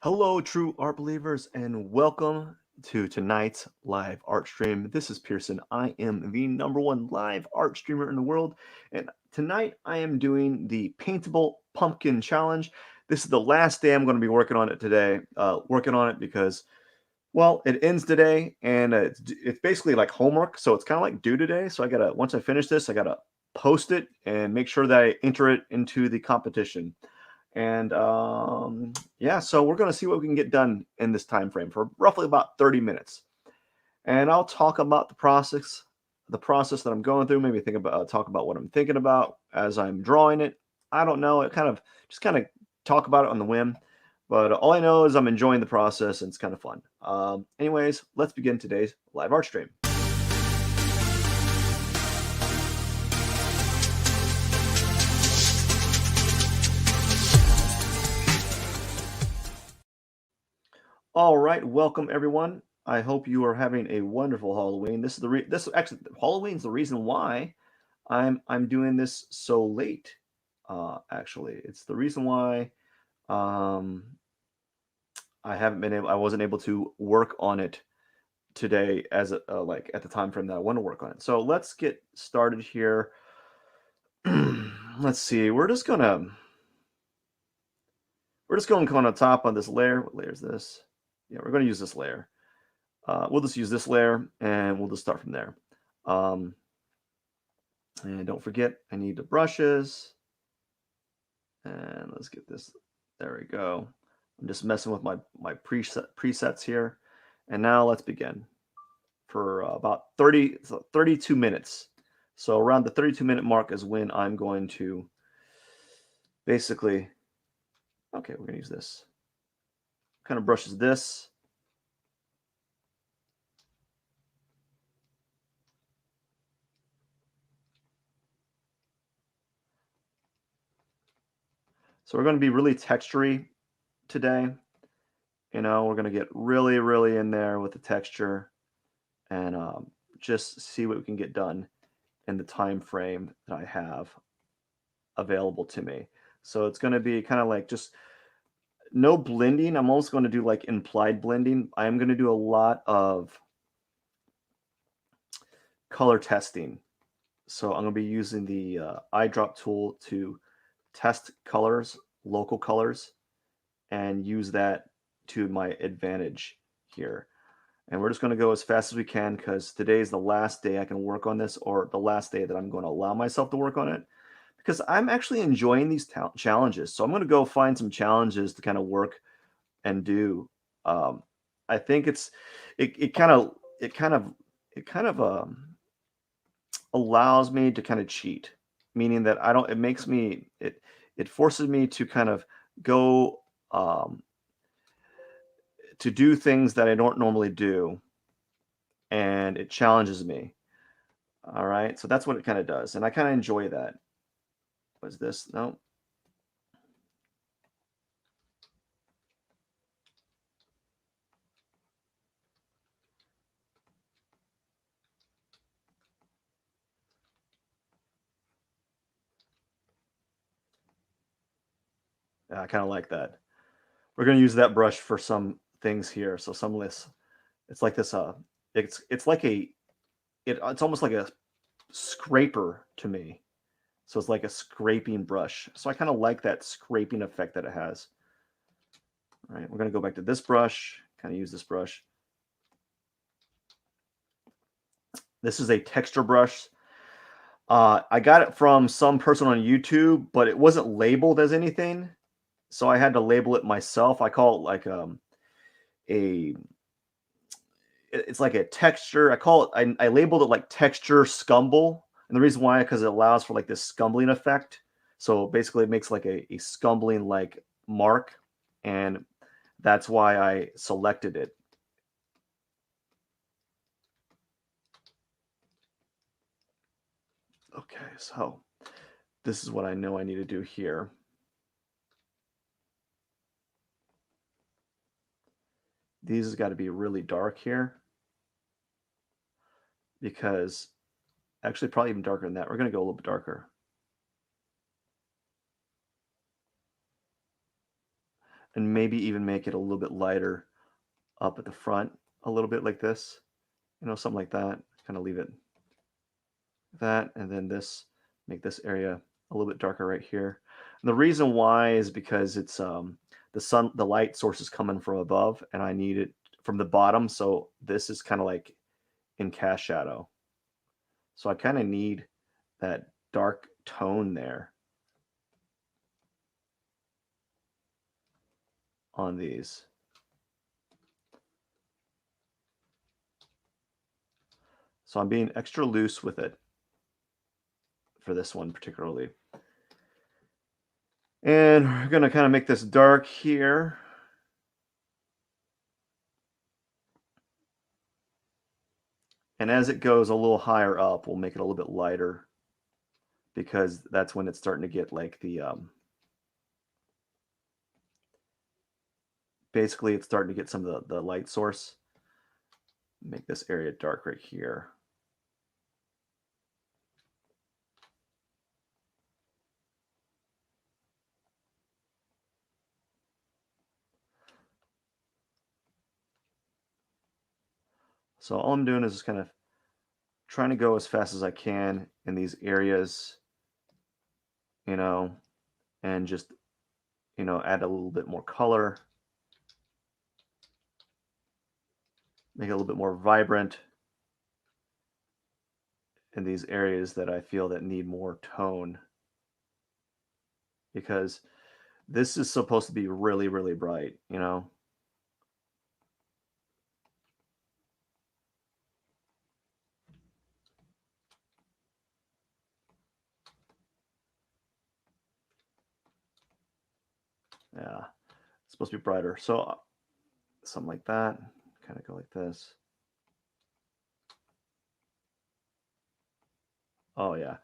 Hello, true art believers, and welcome to tonight's live art stream. This is Pierson. I am the #1 live art streamer in the world, and tonight I am doing the Paintable Pumpkin Challenge. This is the last day I'm going to be working on it today. Working on it because, well, it ends today, and it's basically like homework, so it's kind of like due today. So once I finish this, I gotta post it and make sure that I enter it into the competition. And yeah, so we're going to see what we can get done in this time frame for roughly about 30 minutes. And I'll talk about the process that I'm going through. Maybe talk about what I'm thinking about as I'm drawing it. I don't know. It kind of talk about it on the whim. But all I know is I'm enjoying the process and it's kind of fun. Anyways, let's begin today's live art stream. All right, welcome everyone. I hope you are having a wonderful Halloween. This actually Halloween's the reason why I'm doing this so late. Actually, it's the reason why um, I wasn't able to work on it today like at the time frame that I want to work on it. So let's get started here. Let's see. We're just going on top on this layer. What layer is this? Yeah, we're going to use this layer. We'll just use this layer and we'll just start from there. And don't forget, I need the brushes. And let's get this. There we go. I'm just messing with my presets here. And now let's begin for about 32 minutes. So around the 32-minute mark is when I'm going to basically, okay, we're going to use this. What kind of brush is this? So we're going to be really textury today. We're going to get really, really in there with the texture and just see what we can get done in the time frame that I have available to me. So it's going to be kind of like just no blending. I'm also going to do like implied blending. I'm going to do a lot of color testing. So I'm going to be using the eyedrop tool to test colors, local colors, and use that to my advantage here. And we're just going to go as fast as we can because today is the last day I can work on this, or the last day that I'm going to allow myself to work on it, because I'm actually enjoying these challenges. So I'm going to go find some challenges to kind of work and do. I think it kind of allows me to kind of cheat, meaning that I don't. It makes me it forces me to kind of go to do things that I don't normally do, and it challenges me. All right, so that's what it kind of does, and I kind of enjoy that. Was this no? Yeah, I kind of like that. We're going to use that brush for some things here. So some lists, it's like this. It's like it's almost like a scraper to me. So it's like a scraping brush. So I kind of like that scraping effect that it has. All right, we're going to go back to this brush. Kind of use this brush. This is a texture brush. I got it from some person on YouTube, but it wasn't labeled as anything, so I had to label it myself. I call it like a it's like a texture. I labeled it like texture scumble, and the reason why, because it allows for like this scumbling effect. So basically, it makes like a scumbling like mark, and that's why I selected it. Okay, so this is what I know I need to do here. These has got to be really dark here, because actually probably even darker than that. We're going to go a little bit darker. and maybe even make it a little bit lighter up at the front, a little bit like this, something like that. Kind of leave it that, and then this, make this area a little bit darker right here. And the reason why is because it's the light source is coming from above, and I need it from the bottom, so this is kind of like in cast shadow. So I kind of need that dark tone there on these. So I'm being extra loose with it for this one particularly. And we're going to kind of make this dark here. And as it goes a little higher up, we'll make it a little bit lighter, because that's when it's starting to get like the basically it's starting to get some of the light source. Make this area dark right here. So all I'm doing is just kind of trying to go as fast as I can in these areas, and just, add a little bit more color, make it a little bit more vibrant in these areas that I feel that need more tone, because this is supposed to be really, really bright, Yeah, it's supposed to be brighter. So something like that, kind of go like this. Oh yeah.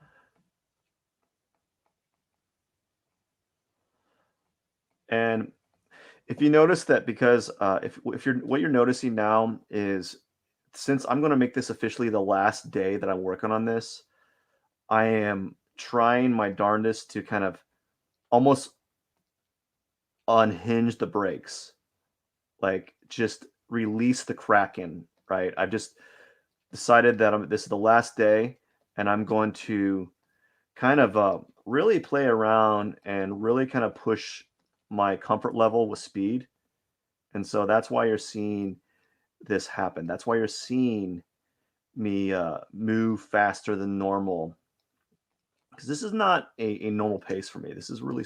And if you notice that, because if you're what you're noticing now is, since I'm going to make this officially the last day that I'm working on this, I am trying my darndest to kind of almost unhinge the brakes, like just release the Kraken, right? I've just decided that this is the last day, and I'm going to kind of really play around and really kind of push my comfort level with speed. And so that's why you're seeing this happen. That's why you're seeing me move faster than normal, because this is not a normal pace for me. This is really,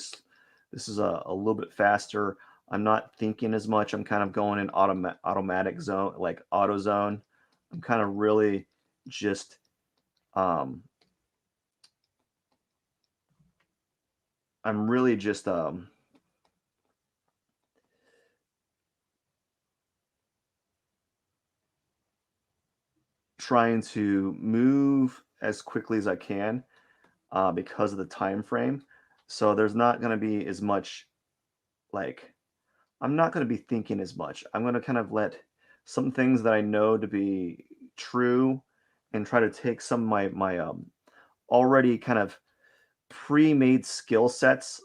this is a little bit faster. I'm not thinking as much. I'm kind of going in automatic zone, like auto zone. I'm kind of really just I'm really just trying to move as quickly as I can, because of the time frame. So there's not going to be as much, like, I'm not going to be thinking as much. I'm going to kind of let some things that I know to be true, and try to take some of my already kind of pre-made skill sets,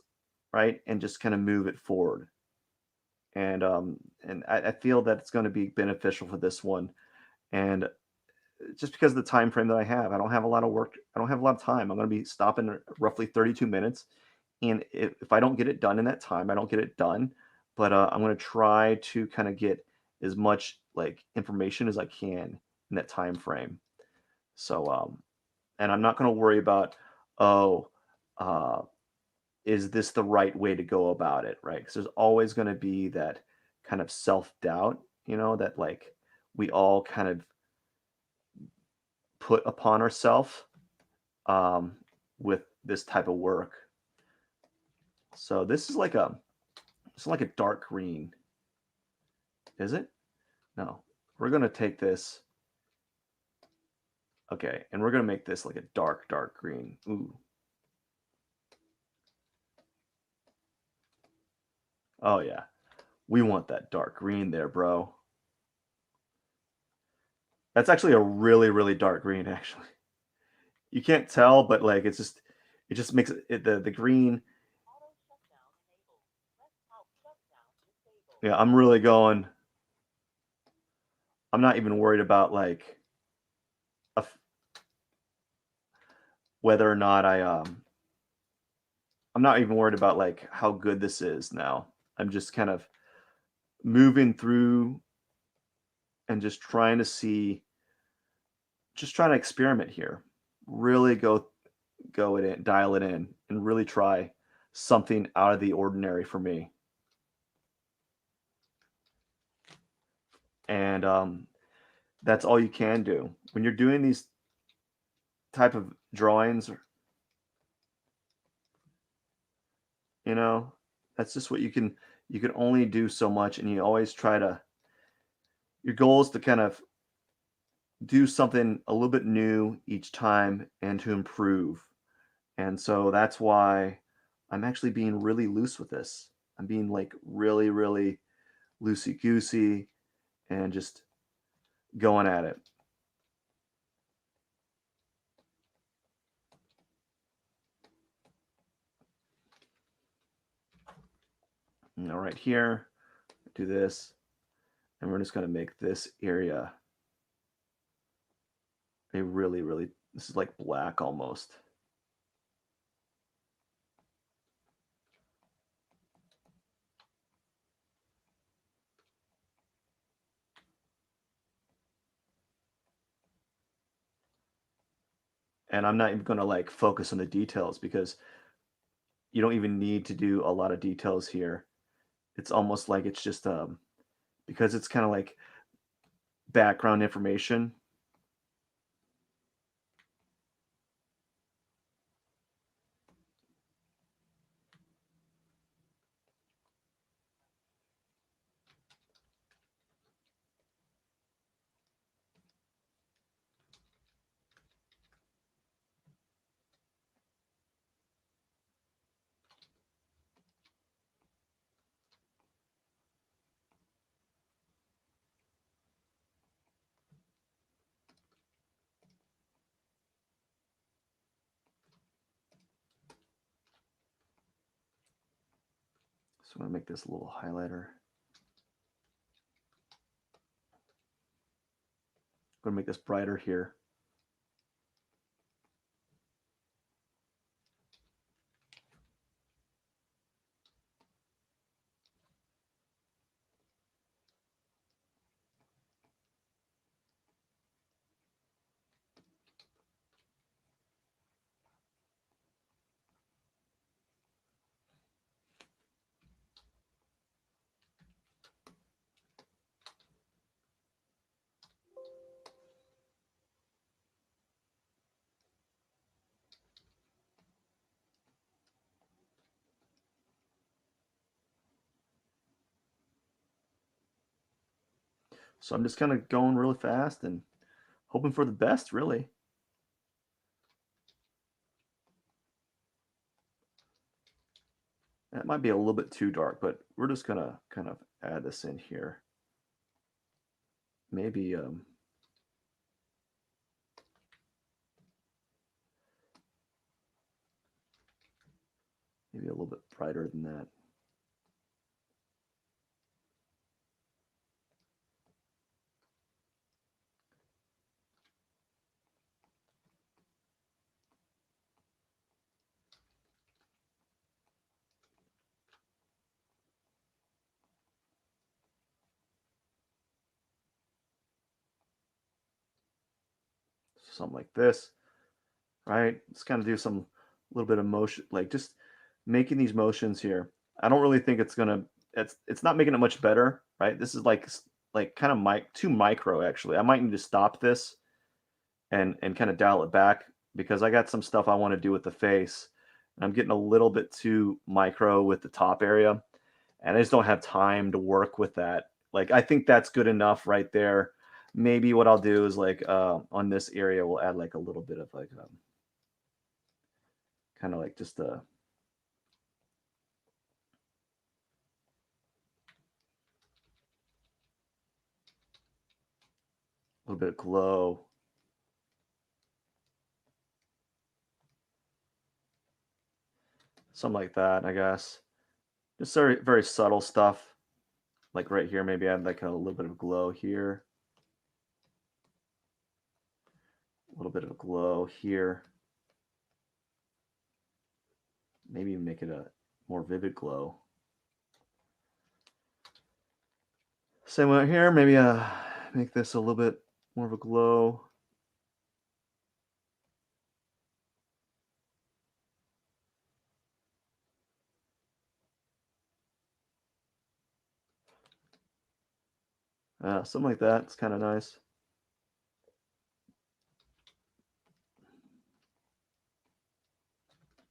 right, and just kind of move it forward. And I feel that it's going to be beneficial for this one. And just because of the time frame that I have, I don't have a lot of work. I don't have a lot of time. I'm going to be stopping at roughly 32 minutes. And if I don't get it done in that time, I don't get it done. But I'm going to try to kind of get as much like information as I can in that time frame. So, and I'm not going to worry about, oh, uh, is this the right way to go about it, right? Because there's always going to be that kind of self doubt, that like we all kind of put upon ourselves, um, with this type of work. So this is like a dark green, is it? No, we're gonna take this. Okay, and we're gonna make this like a dark, dark green. Ooh. Oh yeah, we want that dark green there, bro. That's actually a really, really dark green. Actually, you can't tell, but like it just makes the green. Yeah, I'm really going. I'm not even worried about like a f whether or not I'm not even worried about like how good this is now. I'm just kind of moving through and just trying to see, just trying to experiment here. Really go it in, dial it in, and really try something out of the ordinary for me. And that's all you can do when you're doing these type of drawings. You know, that's just what you can only do so much, and you always try to. Your goal is to kind of do something a little bit new each time and to improve. And so that's why I'm actually being really loose with this. I'm being like really, really loosey goosey and just going at it. Now, right here, do this, and we're just going to make this area a really, really, this is like black almost. And I'm not even going to like focus on the details because you don't even need to do a lot of details here. It's almost like it's just because it's kind of like background information. So I'm going to make this a little highlighter. I'm going to make this brighter here. So I'm just kind of going really fast and hoping for the best, really. That might be a little bit too dark, but we're just going to kind of add this in here. Maybe maybe a little bit brighter than that. Something like this, right? Let's kind of do some little bit of motion, like just making these motions here. I don't really think it's gonna. It's not making it much better, right? This is like kind of too micro actually. I might need to stop this and kind of dial it back because I got some stuff I want to do with the face. And I'm getting a little bit too micro with the top area, and I just don't have time to work with that. Like I think that's good enough right there. Maybe what I'll do is like on this area we'll add like a little bit of like kind of like just a little bit of glow, something like that. I guess just very very subtle stuff. Like right here, maybe add like a little bit of glow here. A little bit of a glow here. Maybe make it a more vivid glow. Same way here, maybe make this a little bit more of a glow. Something like that. It's kind of nice.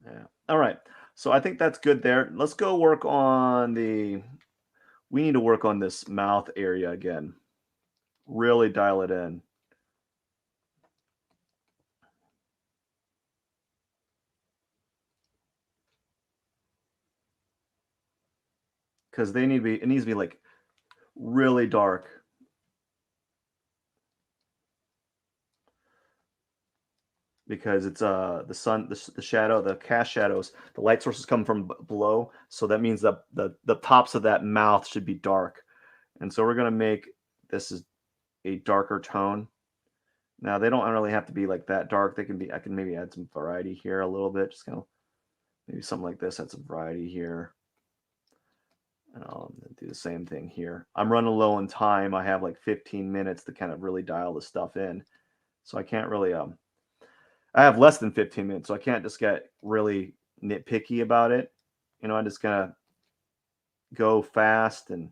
Yeah. All right. So I think that's good there. Let's go work on we need to work on this mouth area again. Really dial it in. Because it needs to be like really dark. Because it's the sun, the shadow, the cast shadows, the light sources come from below, so that means that the tops of that mouth should be dark, and so we're gonna make this is a darker tone. Now they don't really have to be like that dark. They can be. I can maybe add some variety here a little bit, just kind of maybe something like this. Add some variety here, and I'll do the same thing here. I'm running low on time. I have like 15 minutes to kind of really dial this stuff in, so I can't really I have less than 15 minutes, so I can't just get really nitpicky about it. I'm just gonna go fast and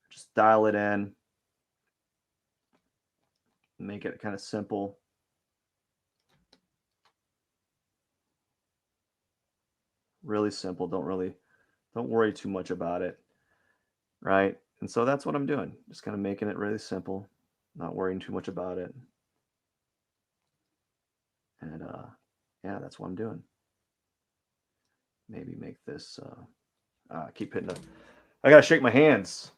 just dial it in, make it kind of simple. Really simple. Don't worry too much about it, right? And so that's what I'm doing. Just kind of making it really simple, not worrying too much about it. And yeah, that's what I'm doing. Maybe make this keep hitting I gotta shake my hands.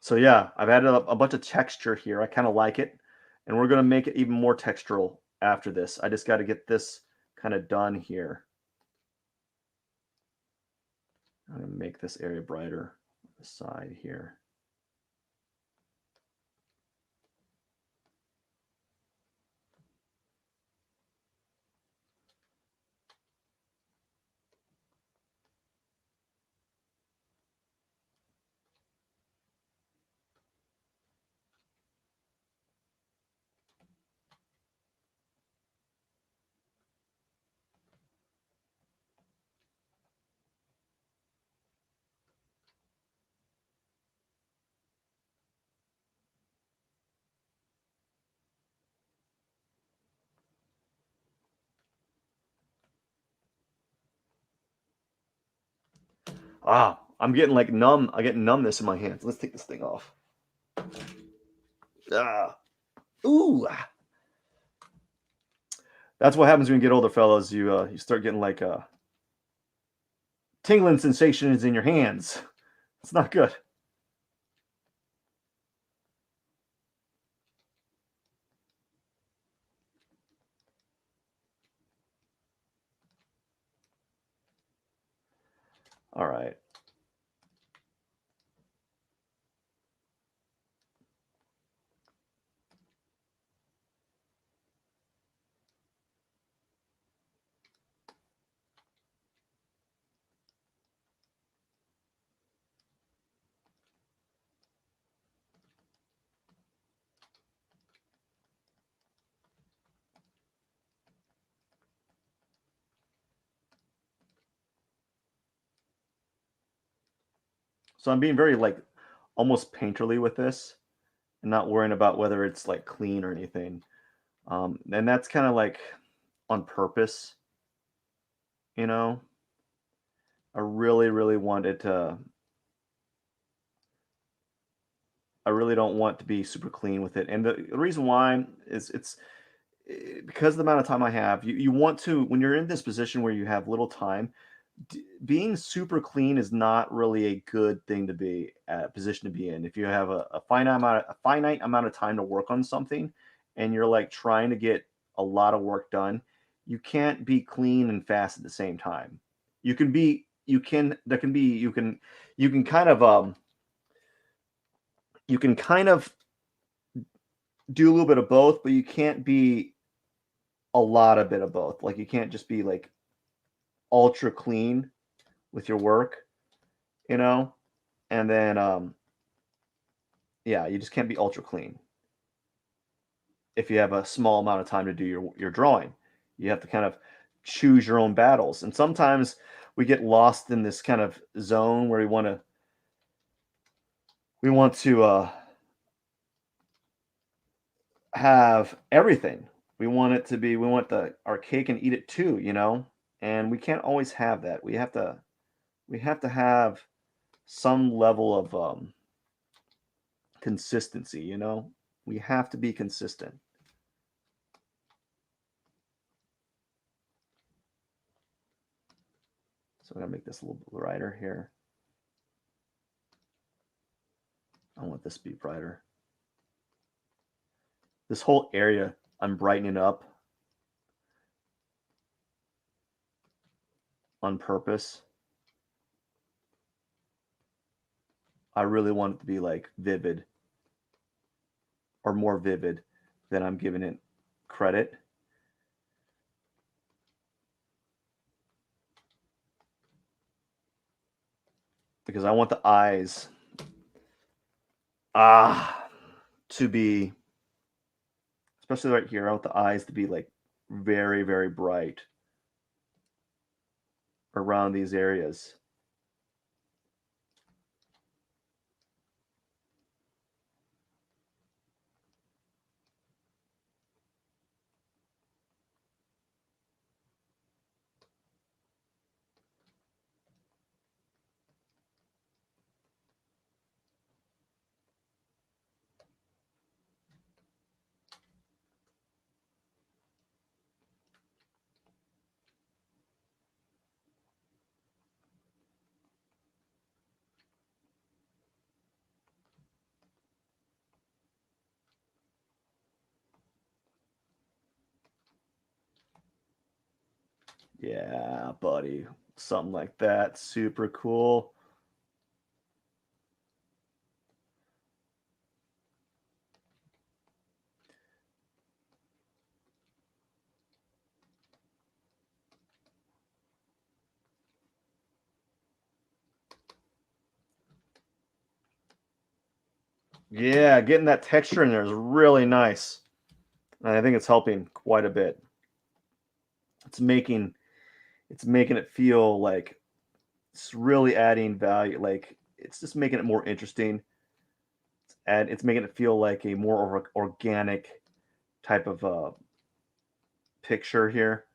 So yeah, I've added a bunch of texture here. I kind of like it. And we're going to make it even more textural after this. I just got to get this kind of done here. I'm going to make this area brighter on the side here. I'm getting like numb. I get numbness in my hands. Let's take this thing off. Ah, ooh. That's what happens when you get older, fellas. You start getting like tingling sensations in your hands. It's not good. All right. So I'm being very like almost painterly with this and not worrying about whether it's like clean or anything. And that's kind of like on purpose, you know. I really, really wanted to. I really don't want to be super clean with it, and the reason why is because of the amount of time I have. You want to when you're in this position where you have little time. Being super clean is not really a good thing to be position to be in. If you have a finite amount of time to work on something, and you're like trying to get a lot of work done, you can't be clean and fast at the same time. You can be you can there can be you can kind of you can kind of do a little bit of both, but you can't be a lot of bit of both. Like you can't just be like ultra clean with your work, you know? And then yeah, you just can't be ultra clean if you have a small amount of time to do your drawing. You have to kind of choose your own battles. And sometimes we get lost in this kind of zone where we want to have everything. We want our cake and eat it too, you know? And we can't always have that. We have to have some level of consistency, you know? We have to be consistent. So I'm gonna make this a little brighter here. I want this to be brighter. This whole area I'm brightening up on purpose. I really want it to be like vivid or more vivid than I'm giving it credit. Because I want the eyes to be, especially right here, I want the eyes to be like very, very bright around these areas. Yeah, buddy. Something like that. Super cool. Yeah, getting that texture in there is really nice. And I think it's helping quite a bit. It's making it's making it feel like it's really adding value. Like it's just making it more interesting, and it's making it feel like a more organic type of picture here.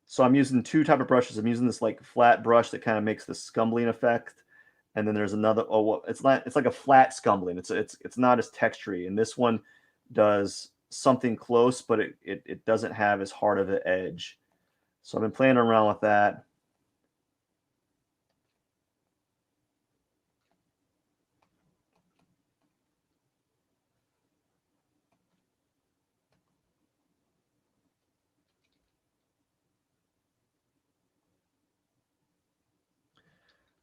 So I'm using two type of brushes. I'm using this like flat brush that kind of makes the scumbling effect, and then there's another. Oh, well, it's like a flat scumbling. It's not as textury, and this one does something close, but it doesn't have as hard of an edge. So I've been playing around with that.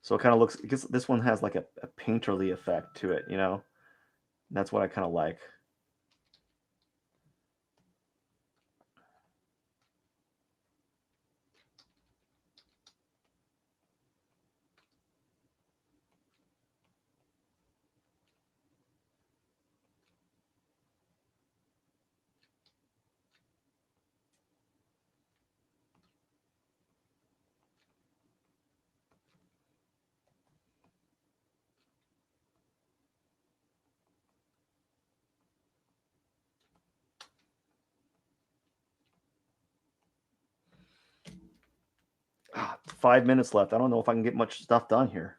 So it kind of looks, because this one has like a painterly effect to it, you know? And that's what I kind of like. 5 minutes left. I don't know if I can get much stuff done here.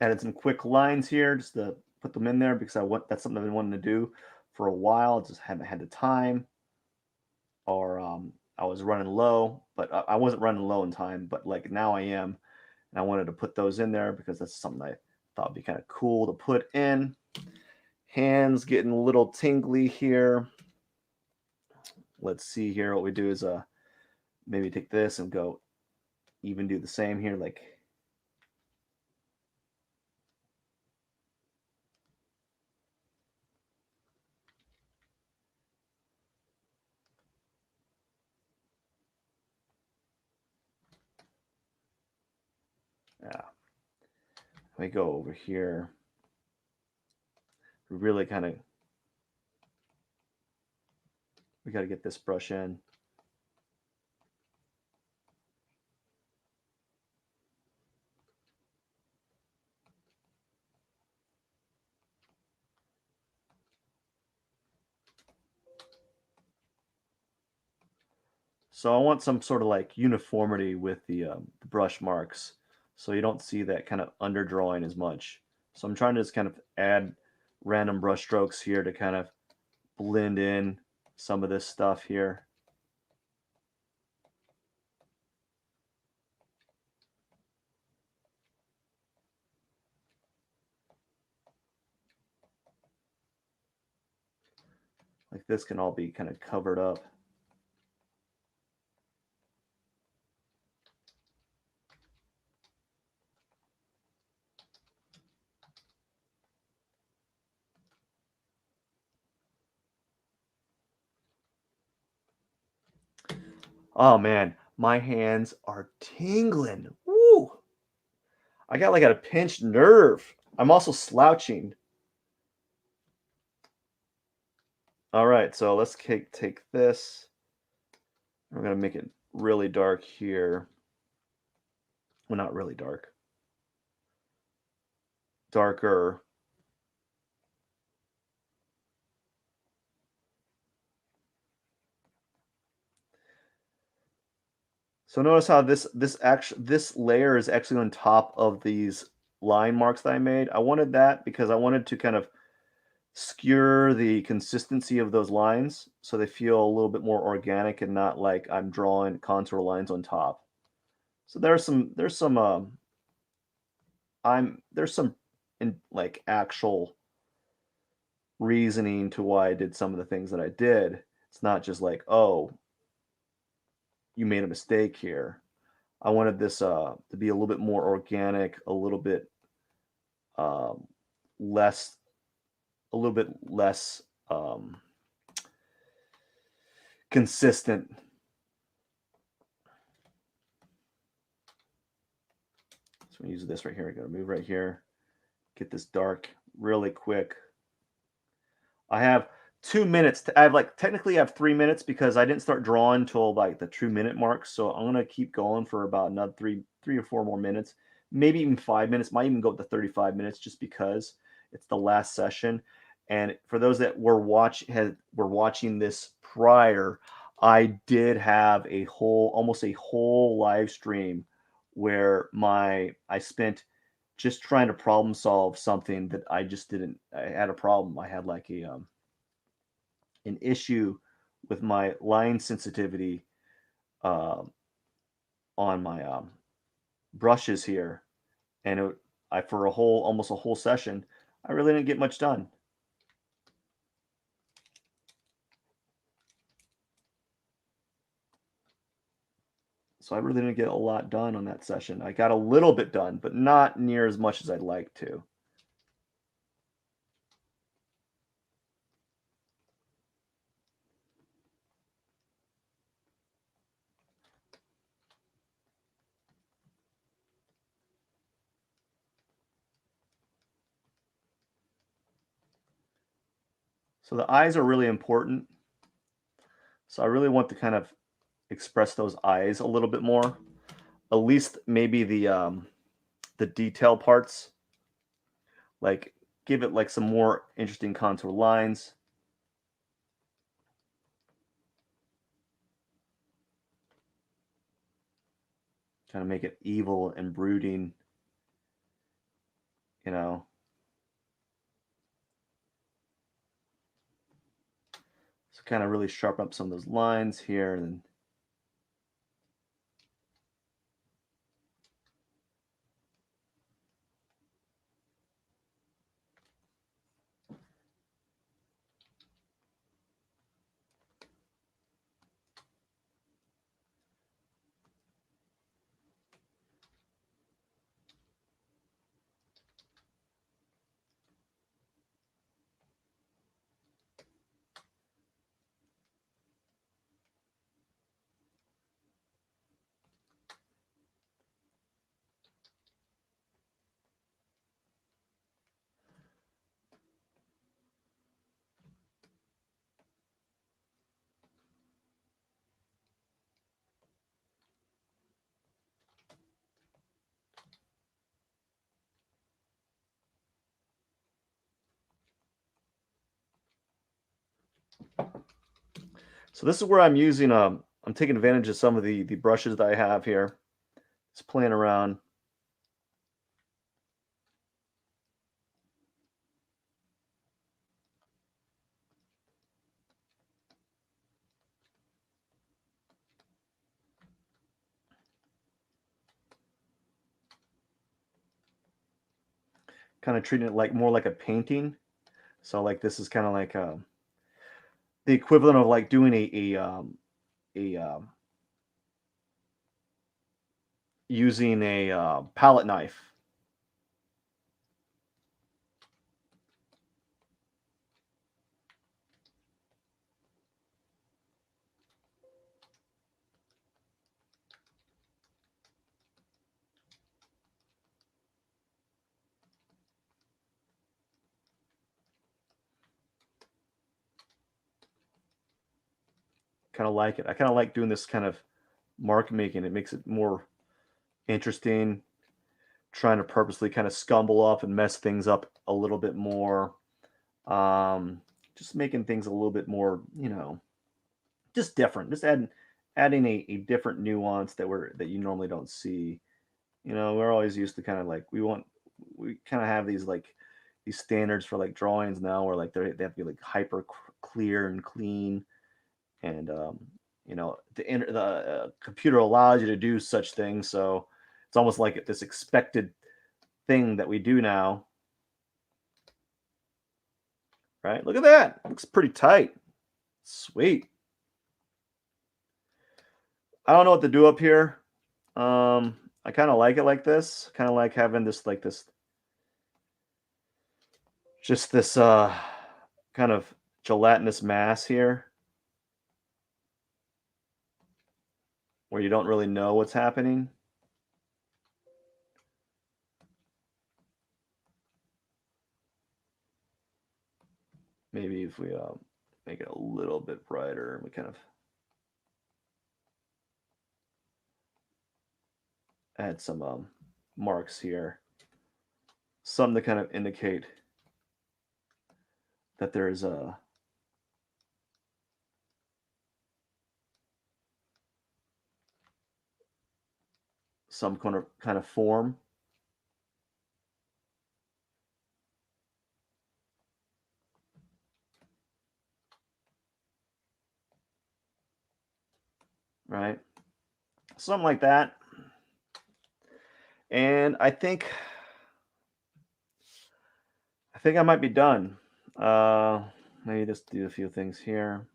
Added some quick lines here just to put them in there because that's something I've been wanting to do for a while. Just haven't had the time, or I was running low, but I wasn't running low in time. But like now I am, and I wanted to put those in there because that's something I thought would be kind of cool to put in. Hands getting a little tingly here. Let's see here. What we do is maybe take this and go even do the same here, like. Yeah. Let me go over here. Really kind of, we got to get this brush in. So I want some sort of like uniformity with the brush marks, so you don't see that kind of underdrawing as much. So I'm trying to just kind of add random brush strokes here to kind of blend in some of this stuff here. Like this can all be kind of covered up. Oh man, my hands are tingling. Woo! I got like a pinched nerve. I'm also slouching. All right, so let's take this. We're gonna make it really dark here. Well, not really dark. Darker. So notice how this layer is actually on top of these line marks that I made. I wanted that because I wanted to kind of skewer the consistency of those lines so they feel a little bit more organic and not like I'm drawing contour lines on top. So there's some in like actual reasoning to why I did some of the things that I did. It's not just like, oh, you made a mistake here. I wanted this to be a little bit more organic, um, less, a little bit less consistent. So I'm gonna use this right here. I gotta move right here, get this dark really quick. I have 2 minutes. I have like technically I have 3 minutes because I didn't start drawing until like the 2 minute mark. So I'm gonna keep going for about another three or four more minutes, maybe even 5 minutes. Might even go up to 35 minutes just because it's the last session. And for those that were watching this prior, I did have almost a whole live stream where I spent just trying to problem solve something that I just didn't. I had a problem. I had like an issue with my line sensitivity um, on my brushes here, and I for almost a whole session, I really didn't get much done. So I really didn't get a lot done on that session. I got a little bit done, but not near as much as I'd like to. So the eyes are really important. So I really want to kind of express those eyes a little bit more. At least maybe the detail parts, like give it like some more interesting contour lines. Kind of make it evil and brooding. you know. So kind of really sharpen up some of those lines here. And so this is where I'm using I'm taking advantage of some of the brushes that I have here. Just playing around. Kind of treating it like more like a painting. So like this is kind of like the equivalent of like doing a using a palette knife. Kind of like it. I kind of like doing this kind of mark making. It makes it more interesting. Trying to purposely kind of scumble up and mess things up a little bit more. Just making things a little bit more, just different. Just adding a different nuance that you normally don't see. We're always used to kind of like we kind of have these like these standards for like drawings now where like they have to be like hyper clear and clean, and the computer allows you to do such things, so it's almost like this expected thing that we do now, right? Look at that, looks pretty tight. Sweet. I don't know what to do up here. I kind of like it like this, kind of like having this like this just this kind of gelatinous mass here where you don't really know what's happening. Maybe if we make it a little bit brighter, we kind of add some marks here, some to kind of indicate that there's some kind of form. Right? Something like that. And I think I might be done. Maybe just do a few things here.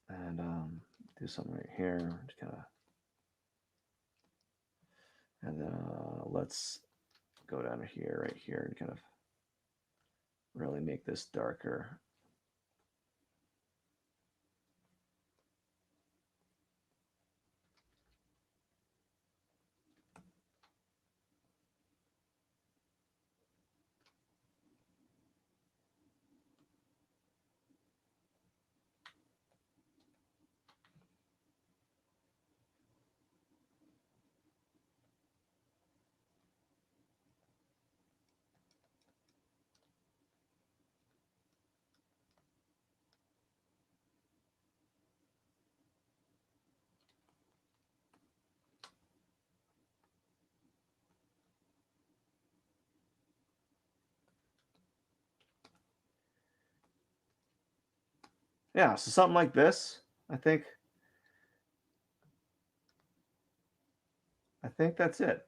And do something right here. Just kind of, and then let's go down to here, right here, and kind of really make this darker. Yeah, so something like this, I think. I think that's it.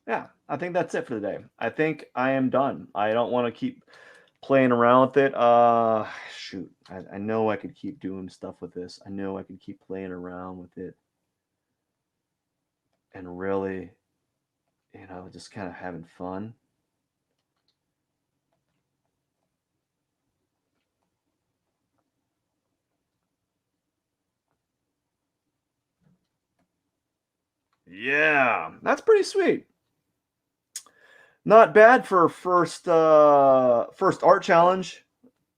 Yeah, I think that's it for the day. I think I am done. I don't want to keep playing around with it. Shoot, I know I could keep doing stuff with this. I know I could keep playing around with it and really, just kind of having fun. Yeah, that's pretty sweet. Not bad for first art challenge.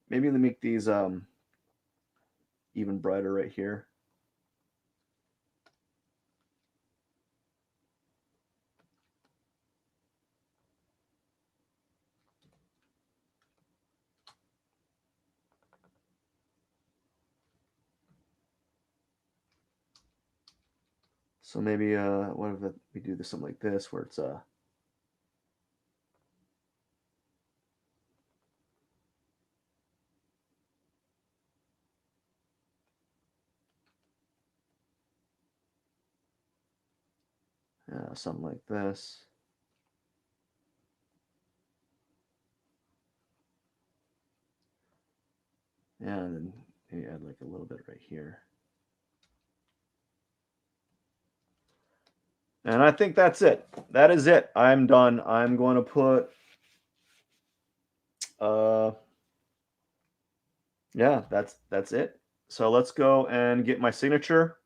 Maybe let me make these even brighter right here. So maybe what if we do this something like this where it's something like this. Yeah, and then maybe add like a little bit right here. And I think that's it. That is it. I'm done. I'm going to put uh yeah, that's it. So let's go and get my signature.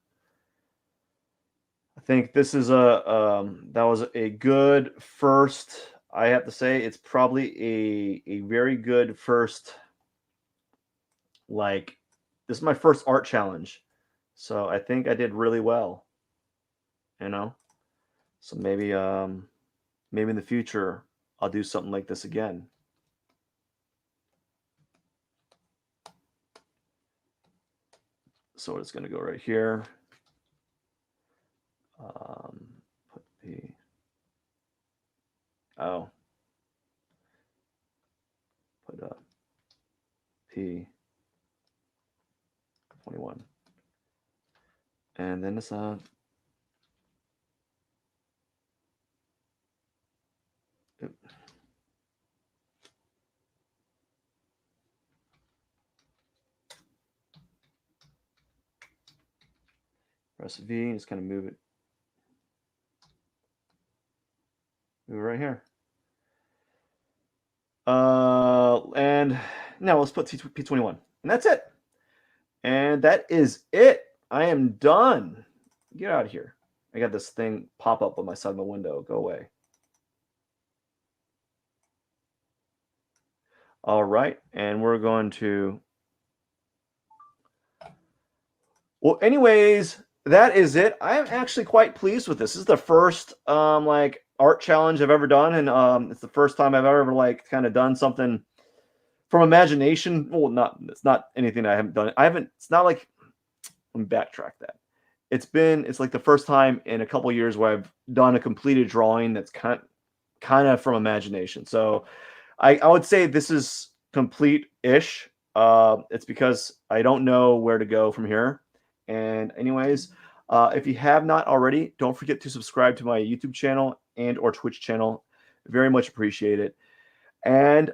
I think this is a that was a good first. I have to say it's probably a very good first, like, this is my first art challenge. So I think I did really well, you know? So maybe in the future I'll do something like this again. So it's going to go right here. Put the oh put P 21, and then it's press V. Just kind of move it right here. And now let's put P21, and that's it. And that is it. I am done. Get out of here. I got this thing pop up on my side of my window. Go away. All right, and we're going to. Well, anyways, that is it. I am actually quite pleased with this. This is the first like art challenge I've ever done, and it's the first time I've ever like kind of done something from imagination. Well, not it's not anything I haven't done. I haven't. It's not like, let me backtrack that. It's like the first time in a couple years where I've done a completed drawing that's kind of from imagination. So I would say this is complete-ish. It's because I don't know where to go from here. And anyways, if you have not already, don't forget to subscribe to my YouTube channel and or Twitch channel. Very much appreciate it. And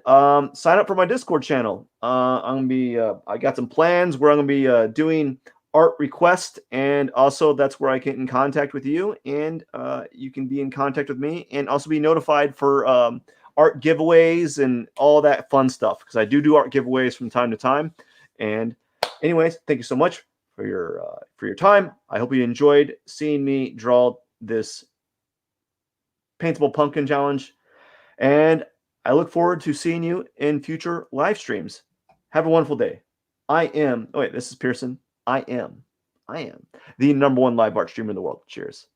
sign up for my Discord channel. I'm gonna be. I got some plans where I'm gonna be doing art request, and also that's where I get in contact with you, and you can be in contact with me, and also be notified for art giveaways and all that fun stuff, because I do art giveaways from time to time. And anyways, thank you so much for your time. I hope you enjoyed seeing me draw this paintable pumpkin challenge, and I look forward to seeing you in future live streams. Have a wonderful day. Oh wait, this is Pierson. I am the number one live art streamer in the world. Cheers.